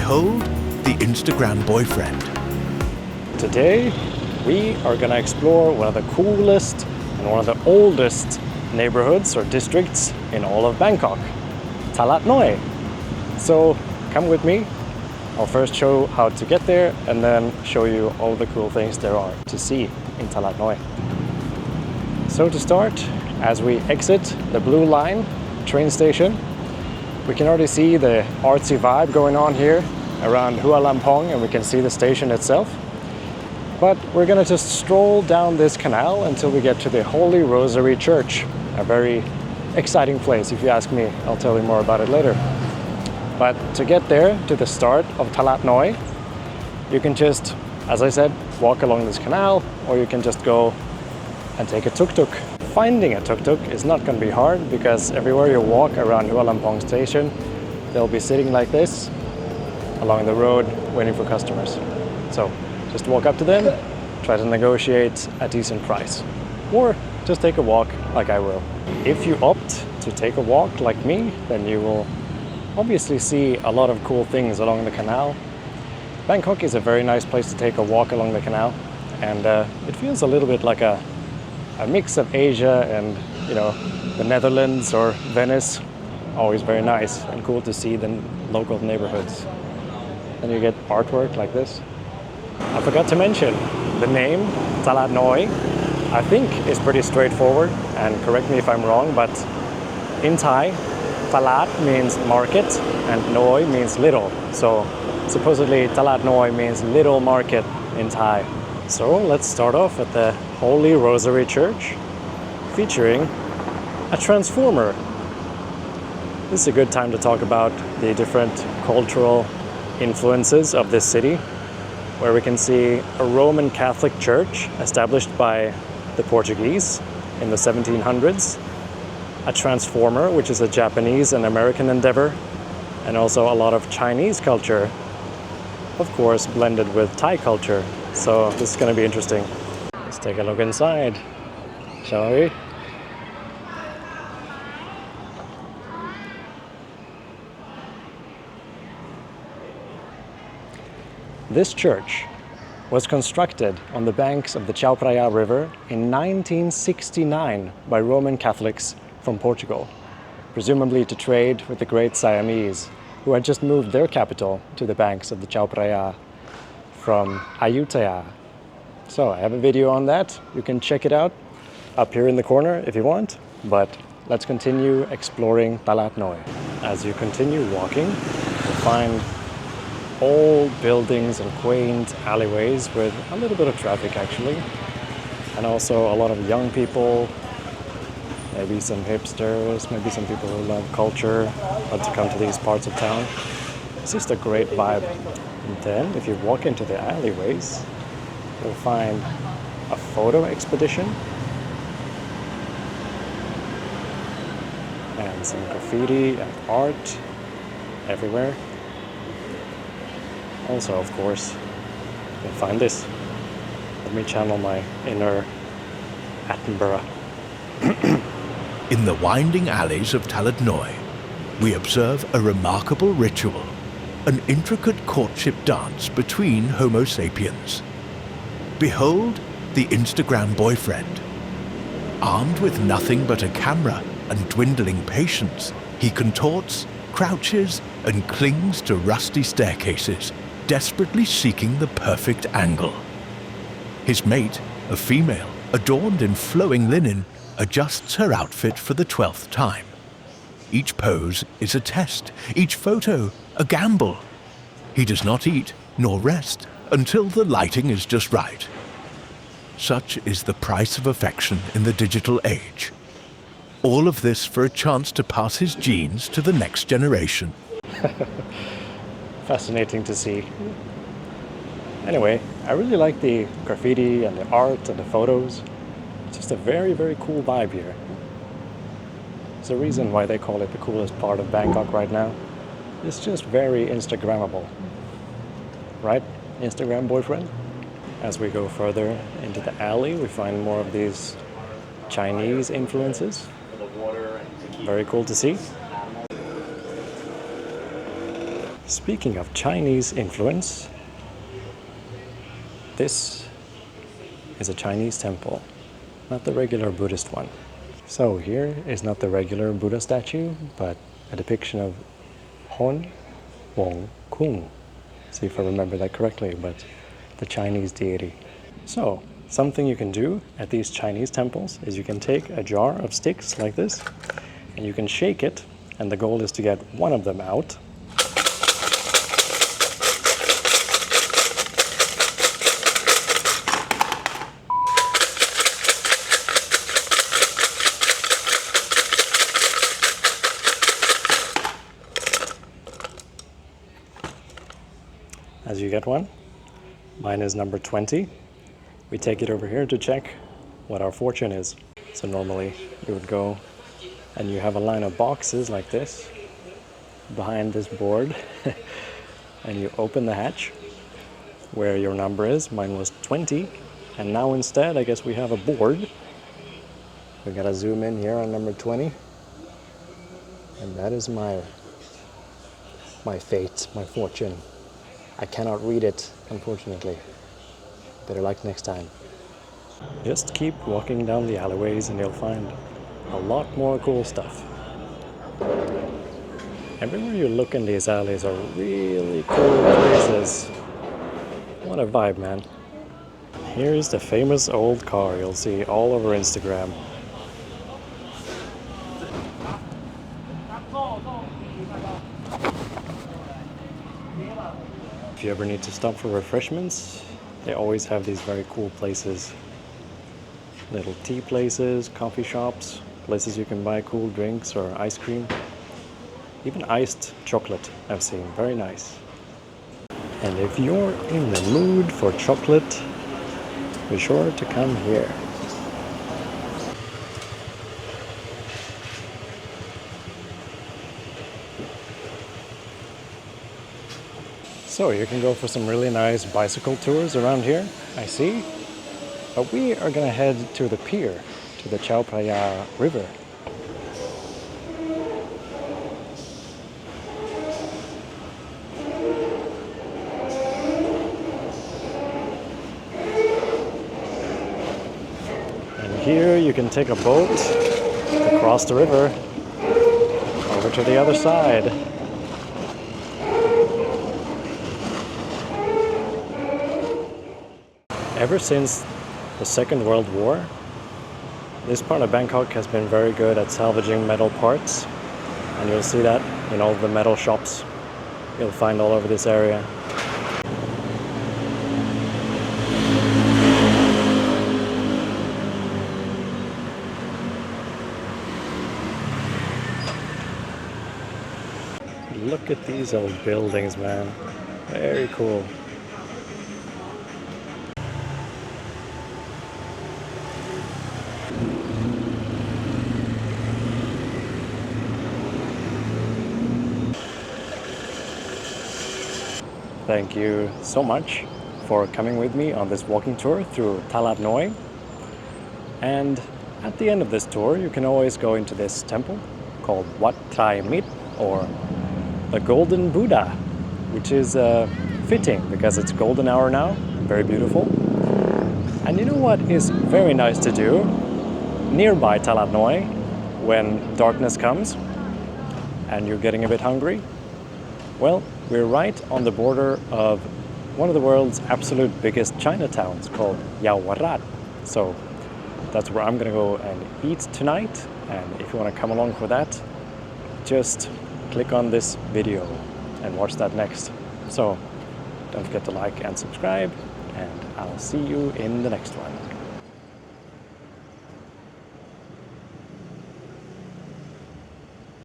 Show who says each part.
Speaker 1: Behold the Instagram boyfriend.
Speaker 2: Today, we are gonna explore one of the coolest and one of the oldest neighborhoods or districts in all of Bangkok, Talad Noi. So come with me. I'll first show how to get there and then show you all the cool things there are to see in Talad Noi. So to start, as we exit the Blue Line train station, we can already see the artsy vibe going on here around Hua Lamphong, and we can see the station itself. But we're gonna just stroll down this canal until we get to the Holy Rosary Church, a very exciting place. If you ask me, I'll tell you more about it later. But to get there, to the start of Talad Noi, you can just, as I said, walk along this canal, or you can just go and take a tuk-tuk. Finding a tuk-tuk is not going to be hard, because everywhere you walk around Hua Lamphong station, they'll be sitting like this along the road waiting for customers. So just walk up to them, try to negotiate a decent price, or just take a walk like I will. If you opt to take a walk like me, then you will obviously see a lot of cool things along the canal. Bangkok is a very nice place to take a walk along the canal, and it feels a little bit like a mix of Asia and, you know, the Netherlands or Venice. Always very nice and cool to see the local neighborhoods. And you get artwork like this. I forgot to mention the name Talad Noi. I think is pretty straightforward, and correct me if I'm wrong, but in Thai, Talad means market and Noi means little. So supposedly Talad Noi means little market in Thai. So let's start off at the Holy Rosary Church, featuring a transformer. This is a good time to talk about the different cultural influences of this city, where we can see a Roman Catholic church established by the Portuguese in the 1700s, a transformer, which is a Japanese and American endeavor, and also a lot of Chinese culture, of course blended with Thai culture. So this is going to be interesting. Let's take a look inside, shall we? This church was constructed on the banks of the Chao Phraya River in 1969 by Roman Catholics from Portugal, presumably to trade with the great Siamese, who had just moved their capital to the banks of the Chao Phraya from Ayutthaya. So I have a video on that. You can check it out up here in the corner if you want, but let's continue exploring Talad Noi. As you continue walking, you'll find old buildings and quaint alleyways with a little bit of traffic actually, and also a lot of young people, maybe some hipsters, maybe some people who love culture, love to come to these parts of town. It's just a great vibe. And then if you walk into the alleyways, you'll find a photo expedition and some graffiti and art everywhere. Also, of course, you'll find this. Let me channel my inner Attenborough.
Speaker 1: In the winding alleys of Talad Noi, we observe a remarkable ritual, an intricate courtship dance between Homo sapiens. Behold the Instagram boyfriend. Armed with nothing but a camera and dwindling patience, he contorts, crouches, and clings to rusty staircases, desperately seeking the perfect angle. His mate, a female, adorned in flowing linen, adjusts her outfit for the 12th time. Each pose is a test, each photo a gamble. He does not eat nor rest until the lighting is just right. Such is the price of affection in the digital age. All of this for a chance to pass his genes to the next generation.
Speaker 2: Fascinating to see. Anyway, I really like the graffiti and the art and the photos. It's just a very, very cool vibe here. There's a reason why they call it the coolest part of Bangkok right now. It's just very Instagrammable. Right, Instagram boyfriend? As we go further into the alley, we find more of these Chinese influences. Very cool to see. Speaking of Chinese influence, this is a Chinese temple, not the regular Buddhist one. So here is not the regular Buddha statue, but a depiction of Hon Wong Kung. See if I remember that correctly, but the Chinese deity. So, something you can do at these Chinese temples is you can take a jar of sticks like this, and you can shake it, and the goal is to get one of them out. As you get one, mine is number 20. We take it over here to check what our fortune is. So normally you would go and you have a line of boxes like this behind this board and you open the hatch where your number is. Mine was 20, and now instead I guess we have a board. We gotta zoom in here on number 20, and that is my fate, my fortune. I cannot read it, unfortunately. Better luck next time. Just keep walking down the alleyways and you'll find a lot more cool stuff. Everywhere you look in these alleys are really cool places. What a vibe, man. Here's the famous old car you'll see all over Instagram. If you ever need to stop for refreshments, they always have these very cool places. Little tea places, coffee shops, places you can buy cool drinks or ice cream. Even iced chocolate I've seen, very nice. And if you're in the mood for chocolate, be sure to come here. So you can go for some really nice bicycle tours around here, I see. But we are gonna head to the pier, to the Chao Phraya River. And here you can take a boat to cross the river over to the other side. Ever since the Second World War, this part of Bangkok has been very good at salvaging metal parts, and you'll see that in all the metal shops you'll find all over this area. Look at these old buildings, man. Very cool. Thank you so much for coming with me on this walking tour through Talad Noi. And at the end of this tour, you can always go into this temple called Wat Trai Mit, or the Golden Buddha, which is fitting because it's golden hour now, very beautiful. And you know what is very nice to do nearby Talad Noi when darkness comes and you're getting a bit hungry? Well, we're right on the border of one of the world's absolute biggest Chinatowns called Yaowarat. So that's where I'm gonna go and eat tonight. And if you wanna come along for that, just click on this video and watch that next. So don't forget to like and subscribe, and I'll see you in the next one.